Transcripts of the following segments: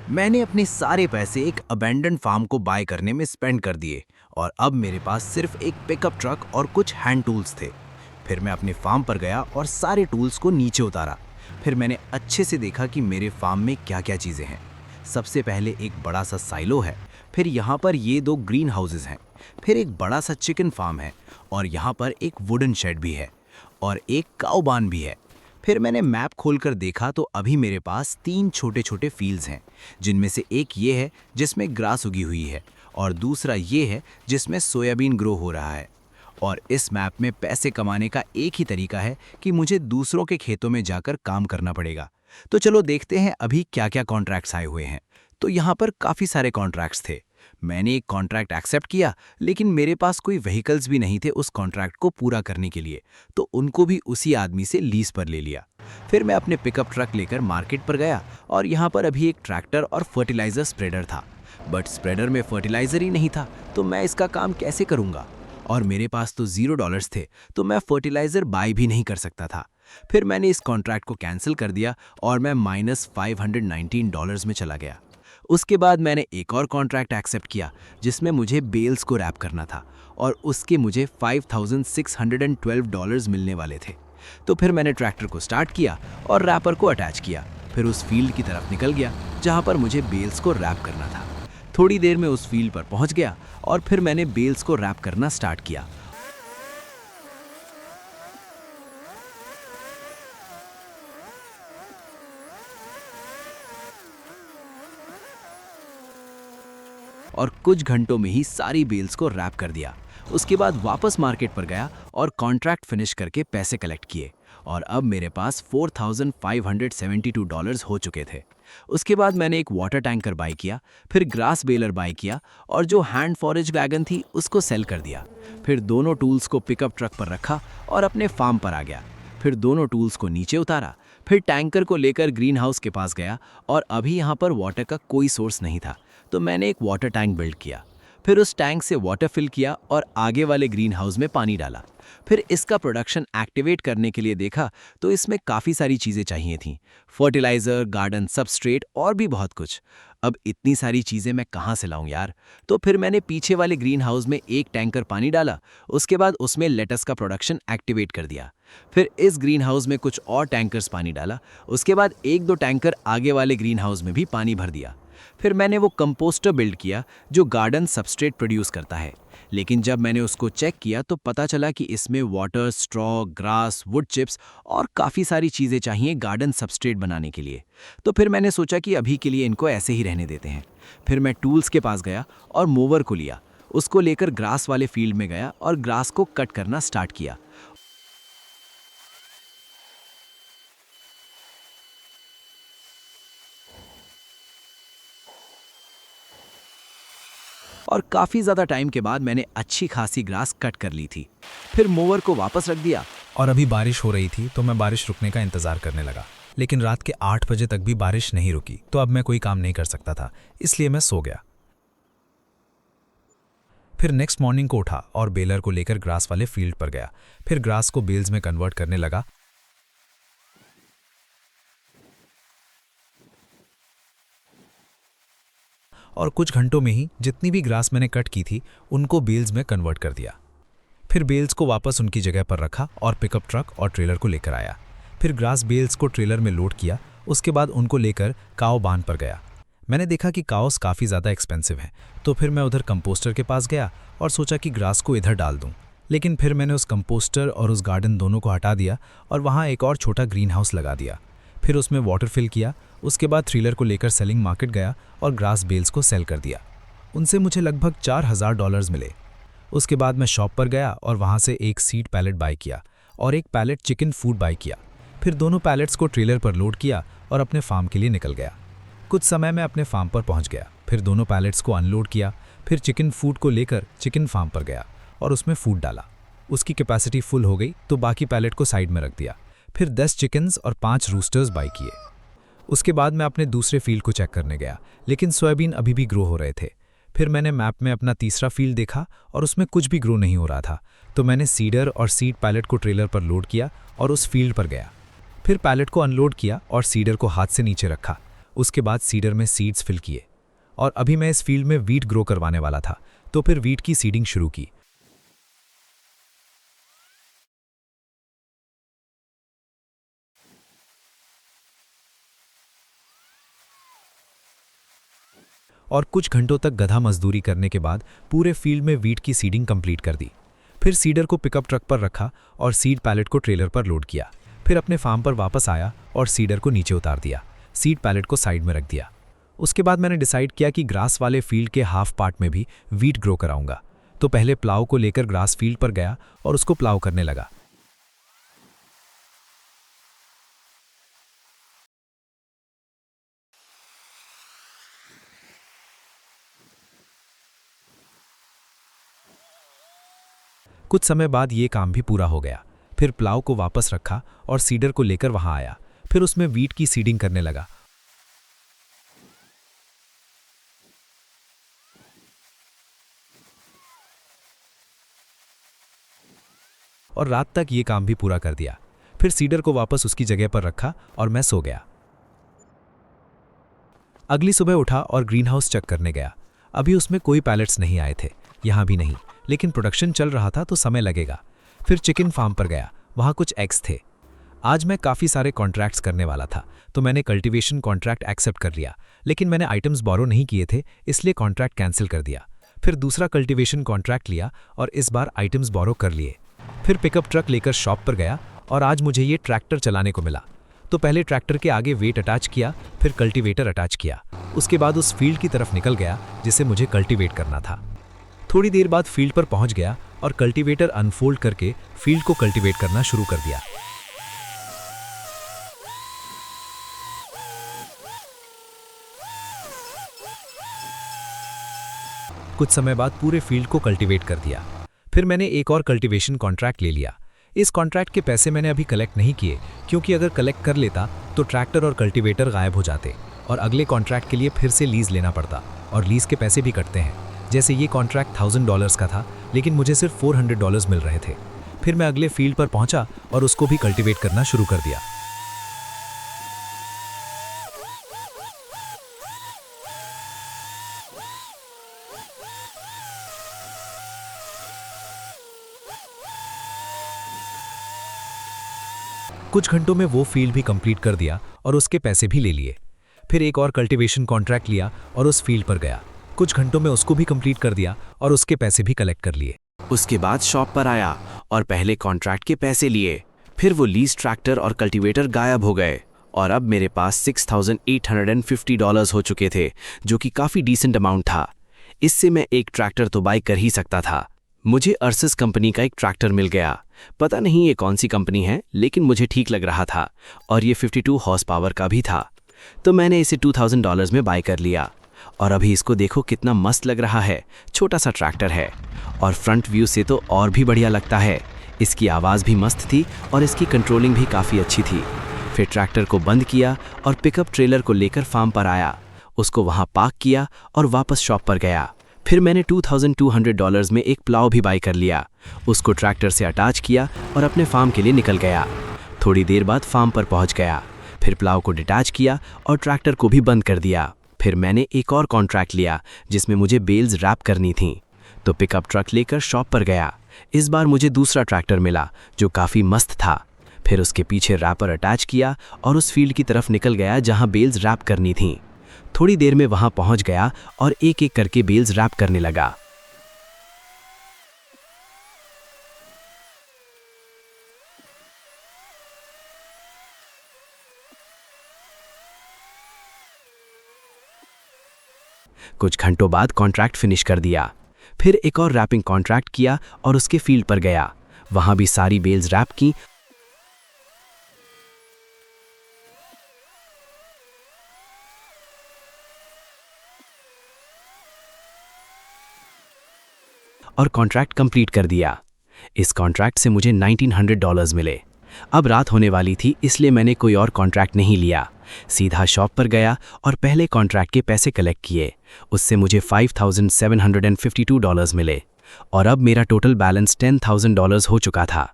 मैंने अपने सारे पैसे एक अबैंडन्ड फार्म को बाय करने में स्पेंड कर दिए और अब मेरे पास सिर्फ एक पिकअप ट्रक और कुछ हैंड टूल्स थे। फिर मैं अपने फार्म पर गया और सारे टूल्स को नीचे उतारा। फिर मैंने अच्छे से देखा कि मेरे फार्म में क्या क्या चीज़ें हैं। सबसे पहले एक बड़ा सा साइलो है, फिर यहाँ पर ये 2 ग्रीन हाउसेज हैं, फिर एक बड़ा सा चिकन फार्म है और यहाँ पर एक वुडन शेड भी है और एक काऊ बार्न भी है। फिर मैंने मैप खोलकर देखा तो अभी मेरे पास 3 छोटे छोटे फील्ड्स हैं, जिनमें से एक ये है जिसमें ग्रास उगी हुई है और दूसरा ये है जिसमें सोयाबीन ग्रो हो रहा है। और इस मैप में पैसे कमाने का एक ही तरीका है कि मुझे दूसरों के खेतों में जाकर काम करना पड़ेगा। तो चलो देखते हैं अभी क्या क्या कॉन्ट्रैक्ट्स आए हुए हैं। तो यहाँ पर काफ़ी सारे कॉन्ट्रैक्ट्स थे। मैंने एक कॉन्ट्रैक्ट एक्सेप्ट किया, लेकिन मेरे पास कोई व्हीकल्स भी नहीं थे उस कॉन्ट्रैक्ट को पूरा करने के लिए, तो उनको भी उसी आदमी से लीज पर ले लिया। फिर मैं अपने पिकअप ट्रक लेकर मार्केट पर गया और यहाँ पर अभी एक ट्रैक्टर और फर्टिलाइजर स्प्रेडर था, बट स्प्रेडर में फर्टिलाइजर ही नहीं था, तो मैं इसका काम कैसे करूँगा। और मेरे पास तो $0 थे, तो मैं फर्टिलाइजर बाय भी नहीं कर सकता था। फिर मैंने इस कॉन्ट्रैक्ट को कैंसिल कर दिया और मैं -$519 में चला गया। उसके बाद मैंने एक और कॉन्ट्रैक्ट एक्सेप्ट किया जिसमें मुझे बेल्स को रैप करना था और उसके मुझे $5,612 मिलने वाले थे। तो फिर मैंने ट्रैक्टर को स्टार्ट किया और रैपर को अटैच किया, फिर उस फील्ड की तरफ निकल गया जहां पर मुझे बेल्स को रैप करना था। थोड़ी देर में उस फील्ड पर पहुंच गया और फिर मैंने बेल्स को रैप करना स्टार्ट किया और कुछ घंटों में ही सारी बेल्स को रैप कर दिया। उसके बाद वापस मार्केट पर गया और कॉन्ट्रैक्ट फिनिश करके पैसे कलेक्ट किए और अब मेरे पास $4,572 हो चुके थे। उसके बाद मैंने एक वाटर टैंकर बाय किया, फिर ग्रास बेलर बाय किया और जो हैंड फॉरेज वैगन थी उसको सेल कर दिया। फिर दोनों टूल्स को पिकअप ट्रक पर रखा और अपने फार्म पर आ गया। फिर दोनों टूल्स को नीचे उतारा, फिर टैंकर को लेकर ग्रीन हाउस के पास गया और अभी यहाँ पर वाटर का कोई सोर्स नहीं था, तो मैंने एक वाटर टैंक बिल्ड किया। फिर उस टैंक से वाटर फिल किया और आगे वाले ग्रीन हाउस में पानी डाला। फिर इसका प्रोडक्शन एक्टिवेट करने के लिए देखा तो इसमें काफ़ी सारी चीज़ें चाहिए थीं, फर्टिलाइज़र, गार्डन सबस्ट्रेट और भी बहुत कुछ। अब इतनी सारी चीज़ें मैं कहाँ से लाऊं यार। तो फिर मैंने पीछे वाले ग्रीन हाउस में एक टैंकर पानी डाला, उसके बाद उसमें लेटस का प्रोडक्शन एक्टिवेट कर दिया। फिर इस ग्रीन हाउस में कुछ और टैंकर्स पानी डाला, उसके बाद 1-2 टैंकर आगे वाले ग्रीन हाउस में भी पानी भर दिया। फिर मैंने वो कंपोस्टर बिल्ड किया जो गार्डन सबस्ट्रेट प्रोड्यूस करता है, लेकिन जब मैंने उसको चेक किया तो पता चला कि इसमें water, straw, grass, would chips और काफ़ी सारी चीज़ें चाहिए गार्डन सबस्ट्रेट बनाने के लिए। तो फिर मैंने सोचा कि अभी के लिए इनको ऐसे ही रहने देते हैं। फिर मैं टूल्स के पास गया और मोवर को लिया, उसको लेकर ग्रास वाले फील्ड में गया और ग्रास को कट करना स्टार्ट किया। और काफ़ी ज़्यादा टाइम के बाद मैंने अच्छी खासी ग्रास कट कर ली थी। फिर मोवर को वापस रख दिया। और अभी बारिश हो रही थी तो मैं बारिश रुकने का इंतज़ार करने लगा, लेकिन रात के 8 बजे तक भी बारिश नहीं रुकी, तो अब मैं कोई काम नहीं कर सकता था, इसलिए मैं सो गया। फिर नेक्स्ट मॉर्निंग को उठा और बेलर को लेकर ग्रास वाले फील्ड पर गया। फिर ग्रास को बेल्स में कन्वर्ट करने लगा और कुछ घंटों में ही जितनी भी ग्रास मैंने कट की थी उनको बेल्स में कन्वर्ट कर दिया। फिर बेल्स को वापस उनकी जगह पर रखा और पिकअप ट्रक और ट्रेलर को लेकर आया। फिर ग्रास बेल्स को ट्रेलर में लोड किया, उसके बाद उनको लेकर काओ बांध पर गया। मैंने देखा कि काओस काफ़ी ज़्यादा एक्सपेंसिव हैं, तो फिर मैं उधर कंपोस्टर के पास गया और सोचा कि ग्रास को इधर डाल दूं। लेकिन फिर मैंने उस कंपोस्टर और उस गार्डन दोनों को हटा दिया और वहाँ एक और छोटा ग्रीन हाउस लगा दिया। फिर उसमें वाटर फिल किया, उसके बाद थ्रिलर को लेकर सेलिंग मार्केट गया और ग्रास बेल्स को सेल कर दिया। उनसे मुझे लगभग $4,000 मिले। उसके बाद मैं शॉप पर गया और वहाँ से एक सीड पैलेट बाय किया और एक पैलेट चिकन फूड बाय किया। फिर दोनों पैलेट्स को ट्रेलर पर लोड किया और अपने फार्म के लिए निकल गया। कुछ समय में अपने फार्म पर पहुँच गया। फिर दोनों पैलेट्स को अनलोड किया। फिर चिकन फूड को लेकर चिकन फार्म पर गया और उसमें फूड डाला। उसकी कैपेसिटी फुल हो गई तो बाकी पैलेट को साइड में रख दिया। फिर 10 चिकन्स और 5 रूस्टर्स बाय किए। उसके बाद मैं अपने दूसरे फील्ड को चेक करने गया, लेकिन सोयाबीन अभी भी ग्रो हो रहे थे। फिर मैंने मैप में अपना तीसरा फील्ड देखा और उसमें कुछ भी ग्रो नहीं हो रहा था, तो मैंने सीडर और सीड पैलेट को ट्रेलर पर लोड किया और उस फील्ड पर गया। फिर पैलेट को अनलोड किया और सीडर को हाथ से नीचे रखा। उसके बाद सीडर में सीड्स फिल किए और अभी मैं इस फील्ड में वीट ग्रो करवाने वाला था, तो फिर वीट की सीडिंग शुरू की। और कुछ घंटों तक गधा मजदूरी करने के बाद पूरे फील्ड में वीट की सीडिंग कंप्लीट कर दी। फिर सीडर को पिकअप ट्रक पर रखा और सीड पैलेट को ट्रेलर पर लोड किया। फिर अपने फार्म पर वापस आया और सीडर को नीचे उतार दिया, सीड पैलेट को साइड में रख दिया। उसके बाद मैंने डिसाइड किया कि ग्रास वाले फील्ड के हाफ पार्ट में भी वीट ग्रो कराऊंगा। तो पहले प्लाव को लेकर ग्रास फील्ड पर गया और उसको प्लाव करने लगा। कुछ समय बाद ये काम भी पूरा हो गया। फिर प्लाव को वापस रखा और सीडर को लेकर वहां आया। फिर उसमें वीट की सीडिंग करने लगा। और रात तक ये काम भी पूरा कर दिया। फिर सीडर को वापस उसकी जगह पर रखा और मैं सो गया। अगली सुबह उठा और ग्रीन हाउस चेक करने गया। अभी उसमें कोई पैलेट्स नहीं आए थे, यहाँ भी नहीं, लेकिन प्रोडक्शन चल रहा था तो समय लगेगा। फिर चिकन फार्म पर गया, वहाँ कुछ एग्स थे। आज मैं काफ़ी सारे कॉन्ट्रैक्ट्स करने वाला था, तो मैंने कल्टीवेशन कॉन्ट्रैक्ट एक्सेप्ट कर लिया, लेकिन मैंने आइटम्स बोरो नहीं किए थे, इसलिए कॉन्ट्रैक्ट कैंसिल कर दिया। फिर दूसरा कल्टीवेशन कॉन्ट्रैक्ट लिया और इस बार आइटम्स बोरो कर लिए। फिर पिकअप ट्रक लेकर शॉप पर गया और आज मुझे ये ट्रैक्टर चलाने को मिला। तो पहले ट्रैक्टर के आगे वेट अटैच किया, फिर कल्टीवेटर अटैच किया। उसके बाद उस फील्ड की तरफ निकल गया जिसे मुझे कल्टीवेट करना था। थोड़ी देर बाद फील्ड पर पहुंच गया और कल्टीवेटर अनफोल्ड करके फील्ड को कल्टीवेट करना शुरू कर दिया। कुछ समय बाद पूरे फील्ड को कल्टीवेट कर दिया। फिर मैंने एक और कल्टीवेशन कॉन्ट्रैक्ट ले लिया। इस कॉन्ट्रैक्ट के पैसे मैंने अभी कलेक्ट नहीं किए, क्योंकि अगर कलेक्ट कर लेता तो ट्रैक्टर और कल्टीवेटर गायब हो जाते और अगले कॉन्ट्रैक्ट के लिए फिर से लीज लेना पड़ता, और लीज के पैसे भी कटते हैं। जैसे ये कॉन्ट्रैक्ट $1000 का था, लेकिन मुझे सिर्फ $400 मिल रहे थे। फिर मैं अगले फील्ड पर पहुंचा और उसको भी कल्टीवेट करना शुरू कर दिया। कुछ घंटों में वो फील्ड भी कंप्लीट कर दिया और उसके पैसे भी ले लिए। फिर एक और कल्टीवेशन कॉन्ट्रैक्ट लिया और उस फील्ड पर गया। कुछ घंटों में उसको भी कंप्लीट कर दिया और उसके पैसे भी कलेक्ट कर लिए। उसके बाद शॉप पर आया और पहले कॉन्ट्रैक्ट के पैसे लिए। फिर वो लीज ट्रैक्टर और कल्टीवेटर गायब हो गए और अब मेरे पास $6,850 हो चुके थे, जो कि काफ़ी डिसेंट अमाउंट था। इससे मैं एक ट्रैक्टर तो बाई कर ही सकता था। मुझे अर्सिस कंपनी का एक ट्रैक्टर मिल गया। पता नहीं ये कौन सी कंपनी है, लेकिन मुझे ठीक लग रहा था और ये 52 हॉर्स पावर का भी था। तो मैंने इसे $2000 में बाई कर लिया और अभी इसको देखो कितना मस्त लग रहा है। छोटा सा ट्रैक्टर है और फ्रंट व्यू से तो और भी बढ़िया लगता है। इसकी आवाज़ भी मस्त थी और इसकी कंट्रोलिंग भी काफ़ी अच्छी थी। फिर ट्रैक्टर को बंद किया और पिकअप ट्रेलर को लेकर फार्म पर आया, उसको वहाँ पार्क किया और वापस शॉप पर गया। फिर मैंने $2200 में एक प्लाव भी बाई कर लिया, उसको ट्रैक्टर से अटैच किया और अपने फार्म के लिए निकल गया। थोड़ी देर बाद फार्म पर पहुंच गया। फिर प्लाव को डिटैच किया और ट्रैक्टर को भी बंद कर दिया। फिर मैंने एक और कॉन्ट्रैक्ट लिया जिसमें मुझे बेल्स रैप करनी थी, तो पिकअप ट्रक लेकर शॉप पर गया। इस बार मुझे दूसरा ट्रैक्टर मिला जो काफ़ी मस्त था। फिर उसके पीछे रैपर अटैच किया और उस फील्ड की तरफ निकल गया जहां बेल्स रैप करनी थी। थोड़ी देर में वहां पहुंच गया और एक एक करके बेल्स रैप करने लगा। कुछ घंटों बाद कॉन्ट्रैक्ट फिनिश कर दिया। फिर एक और रैपिंग कॉन्ट्रैक्ट किया और उसके फील्ड पर गया। वहां भी सारी बेल्स रैप की और कॉन्ट्रैक्ट कंप्लीट कर दिया। इस कॉन्ट्रैक्ट से मुझे $1900 मिले। अब रात होने वाली थी, इसलिए मैंने कोई और कॉन्ट्रैक्ट नहीं लिया। सीधा शॉप पर गया और पहले कॉन्ट्रैक्ट के पैसे कलेक्ट किए। उससे मुझे $5752 मिले और अब मेरा टोटल बैलेंस $10,000 हो चुका था।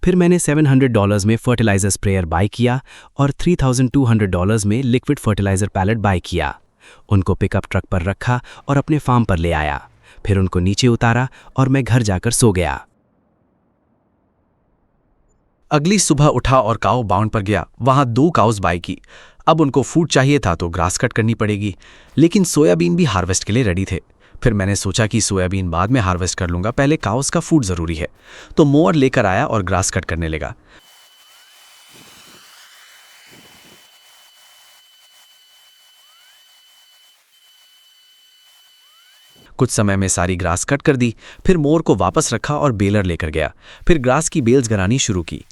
फिर मैंने $700 में फर्टिलाइजर स्प्रेयर बाय किया और $3200 में लिक्विड फर्टिलाइजर पैलेट बाय किया। उनको पिकअप ट्रक पर रखा और अपने फार्म पर ले आया। फिर उनको नीचे उतारा और मैं घर जाकर सो गया। अगली सुबह उठा और काऊ बाउंड पर गया। वहां 2 काउस बाय की। अब उनको फूड चाहिए था तो ग्रास कट करनी पड़ेगी, लेकिन सोयाबीन भी हार्वेस्ट के लिए रेडी थे। फिर मैंने सोचा कि सोयाबीन बाद में हार्वेस्ट कर लूंगा, पहले काउस का फूड जरूरी है। तो मोअर लेकर आया और ग्रास कट करने लगा। कुछ समय में सारी ग्रास कट कर दी। फिर मोर को वापस रखा और बेलर लेकर गया। फिर ग्रास की बेल्स गरानी शुरू की।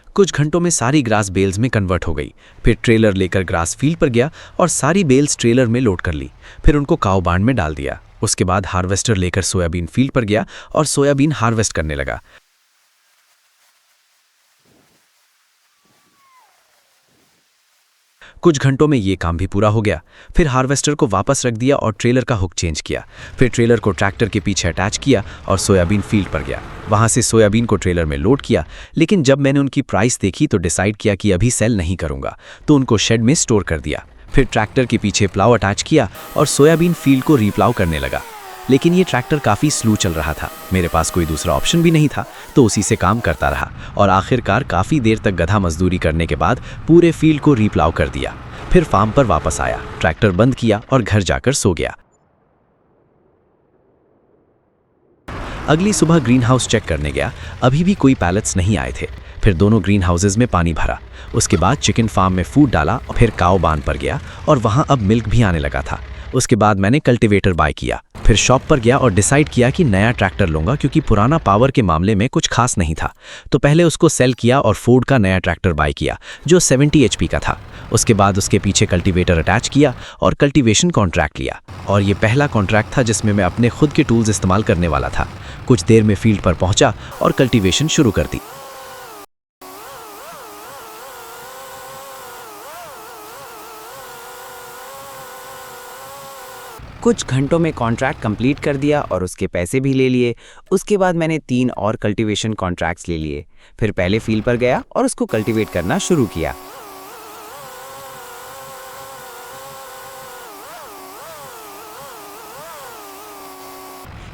कुछ घंटों में सारी ग्रास बेल्स में कन्वर्ट हो गई। फिर ट्रेलर लेकर ग्रास फील्ड पर गया और सारी बेल्स ट्रेलर में लोड कर ली। फिर उनको काऊ बार्न में डाल दिया। उसके बाद हार्वेस्टर लेकर सोयाबीन फील्ड पर गया और सोयाबीन हार्वेस्ट करने लगा। कुछ घंटों में ये काम भी पूरा हो गया। फिर हार्वेस्टर को वापस रख दिया और ट्रेलर का हुक चेंज किया। फिर ट्रेलर को ट्रैक्टर के पीछे अटैच किया और सोयाबीन फील्ड पर गया। वहां से सोयाबीन को ट्रेलर में लोड किया, लेकिन जब मैंने उनकी प्राइस देखी तो डिसाइड किया कि अभी सेल नहीं करूंगा, तो उनको शेड में स्टोर कर दिया। फिर ट्रैक्टर के पीछे प्लाव अटैच किया और सोयाबीन फील्ड को रीप्लाव करने लगा। लेकिन ये ट्रैक्टर काफ़ी स्लो चल रहा था। मेरे पास कोई दूसरा ऑप्शन भी नहीं था, तो उसी से काम करता रहा और आखिरकार काफ़ी देर तक गधा मजदूरी करने के बाद पूरे फील्ड को रीप्लाव कर दिया। फिर फार्म पर वापस आया, ट्रैक्टर बंद किया और घर जाकर सो गया। अगली सुबह ग्रीन हाउस चेक करने गया। अभी भी कोई पैलेट्स नहीं आए थे। फिर दोनों ग्रीन हाउसेज में पानी भरा। उसके बाद चिकन फार्म में फूड डाला और फिर काऊ बार्न पर गया और वहां अब मिल्क भी आने लगा था। उसके बाद मैंने कल्टीवेटर बाय किया। फिर शॉप पर गया और डिसाइड किया कि नया ट्रैक्टर लूंगा, क्योंकि पुराना पावर के मामले में कुछ खास नहीं था। तो पहले उसको सेल किया और फोर्ड का नया ट्रैक्टर बाय किया जो 70 HP का था। उसके बाद उसके पीछे कल्टीवेटर अटैच किया और कल्टीवेशन कॉन्ट्रैक्ट लिया। और ये पहला कॉन्ट्रैक्ट था जिसमें मैं अपने खुद के टूल्स इस्तेमाल करने वाला था। कुछ देर में फील्ड पर पहुंचा और कल्टीवेशन शुरू कर दी। कुछ घंटों में कॉन्ट्रैक्ट कंप्लीट कर दिया और उसके पैसे भी ले लिए। उसके बाद मैंने 3 और कल्टीवेशन कॉन्ट्रैक्ट्स ले लिए। फिर पहले फील्ड पर गया और उसको कल्टीवेट करना शुरू किया।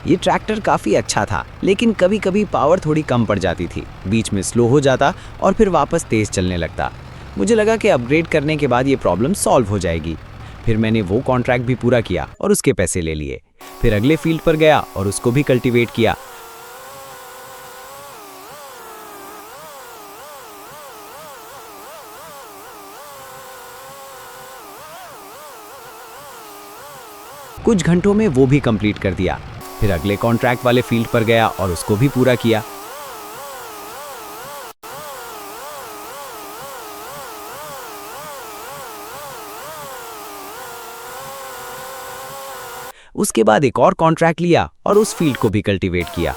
ये ट्रैक्टर काफ़ी अच्छा था, लेकिन कभी कभी पावर थोड़ी कम पड़ जाती थी। बीच में स्लो हो जाता और फिर वापस तेज़ चलने लगता। मुझे लगा कि अपग्रेड करने के बाद ये प्रॉब्लम सॉल्व हो जाएगी। फिर मैंने वो कॉन्ट्रैक्ट भी पूरा किया और उसके पैसे ले लिए। फिर अगले फील्ड पर गया और उसको भी कल्टीवेट किया। कुछ घंटों में वो भी कंप्लीट कर दिया। फिर अगले कॉन्ट्रैक्ट वाले फील्ड पर गया और उसको भी पूरा किया। उसके बाद एक और कॉन्ट्रैक्ट लिया और उस फील्ड को भी कल्टीवेट किया।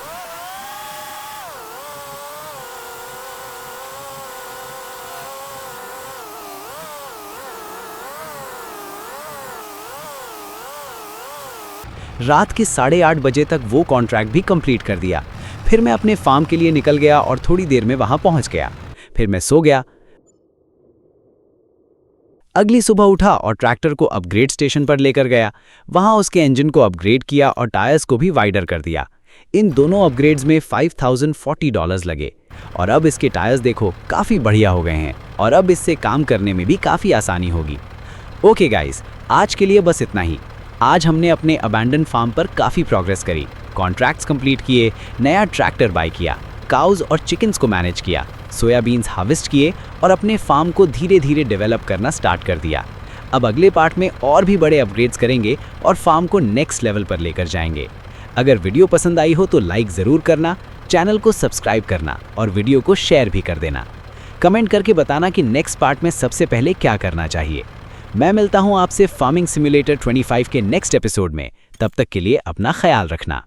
रात के 8:30 बजे तक वो कॉन्ट्रैक्ट भी कंप्लीट कर दिया। फिर मैं अपने फार्म के लिए निकल गया और थोड़ी देर में वहां पहुंच गया। फिर मैं सो गया। अगली सुबह उठा और ट्रैक्टर को अपग्रेड स्टेशन पर लेकर गया। वहां उसके इंजन को अपग्रेड किया और टायर्स को भी वाइडर कर दिया। इन दोनों अपग्रेड्स में $5040 लगे और अब इसके टायर्स देखो काफ़ी बढ़िया हो गए हैं और अब इससे काम करने में भी काफ़ी आसानी होगी। ओके गाइस, आज के लिए बस इतना ही। आज हमने अपने अबैंडन फार्म पर काफ़ी प्रोग्रेस करी, कॉन्ट्रैक्ट्स कंप्लीट किए, नया ट्रैक्टर बाय किया, काउज और चिकन्स को मैनेज किया, सोयाबीन्स हार्वेस्ट किए और अपने फार्म को धीरे धीरे डेवलप करना स्टार्ट कर दिया। अब अगले पार्ट में और भी बड़े अपग्रेड्स करेंगे और फार्म को नेक्स्ट लेवल पर लेकर जाएंगे। अगर वीडियो पसंद आई हो तो लाइक ज़रूर करना, चैनल को सब्सक्राइब करना और वीडियो को शेयर भी कर देना। कमेंट करके बताना कि नेक्स्ट पार्ट में सबसे पहले क्या करना चाहिए। मैं मिलता हूँ आपसे फार्मिंग सिमुलेटर 25 के नेक्स्ट एपिसोड में। तब तक के लिए अपना ख्याल रखना।